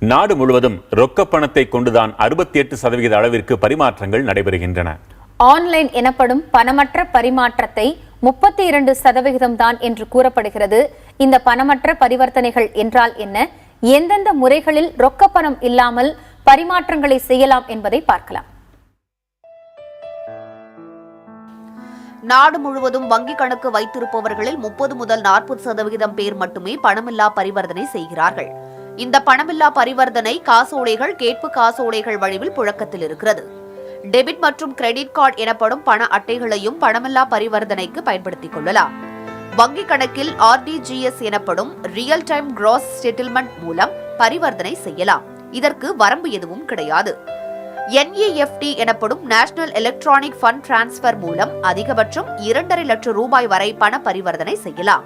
நாடு முழுவதும் ரொக்க பணத்தை கொண்டுதான் 68% அளவிற்கு பரிமாற்றங்கள் நடைபெறுகின்றன. ஆன்லைன் எனப்படும் பணமற்ற பரிமாற்றத்தை 32% தான் என்று கூறப்படுகிறது. இந்த பணமற்ற பரிவர்த்தனைகள் என்றால் என்ன, எந்தெந்த முறைகளில் ரொக்க பணம் இல்லாமல் பரிமாற்றங்களை செய்யலாம் என்பதை பார்க்கலாம். நாடு முழுவதும் வங்கிக் கணக்கு வைத்திருப்பவர்களில் 30 முதல் 40% பேர் மட்டுமே பணமில்லா பரிவர்த்தனை செய்கிறார்கள். இந்த பணமில்லா பரிவர்த்தனை காசோலைகள், கேட்பு காசோலைகள் வடிவில் புழக்கத்தில் இருக்கிறது. டெபிட் மற்றும் கிரெடிட் கார்டு எனப்படும் பண அட்டைகளையும் பணமில்லா பரிவர்த்தனைக்கு பயன்படுத்திக் கொள்ளலாம். வங்கிக் கணக்கில் RTGS எனப்படும் ரியல் டைம் கிராஸ் செட்டில்மெண்ட் மூலம் பரிவர்த்தனை செய்யலாம். இதற்கு வரம்பு எதுவும் கிடையாது. NEFT எனப்படும் நேஷனல் எலக்ட்ரானிக் ஃபண்ட் டிரான்ஸ்பர் மூலம் அதிகபட்சம் 2.5 லட்சம் ரூபாய் வரை பண பரிவர்த்தனை செய்யலாம்.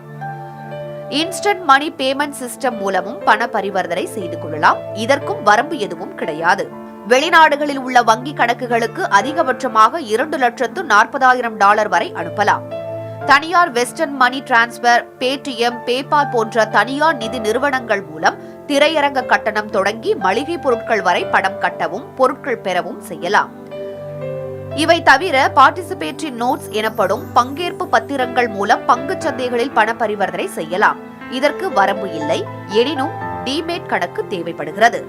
இன்ஸ்டன்ட் மணி பேமெண்ட் சிஸ்டம் மூலமும் பண பரிவர்த்தனை செய்து கொள்ளலாம். இதற்கும் வரம்பு எதுவும் கிடையாது. வெளிநாடுகளில் உள்ள வங்கி கணக்குகளுக்கு அதிகபட்சமாக $2,40,000 வரை அனுப்பலாம். தனியார் western money transfer, Paytm, PayPal போன்ற தனியார் நிதி நிறுவனங்கள் மூலம் திரையரங்க கட்டணம் தொடங்கி மளிகை பொருட்கள் வரை பணம் கட்டவும் பொருட்கள் பெறவும் செய்யலாம். இவை தவிர பார்ட்டிசிபேட்டரி நோட்ஸ் எனப்படும் பங்கேற்பு பத்திரங்கள் மூலம் பங்குச் சந்தைகளில் பண பரிவர்த்தனை செய்யலாம். இதற்கு வரம்பு இல்லை. எனினும் டிமேட் கணக்கு தேவைப்படுகிறது.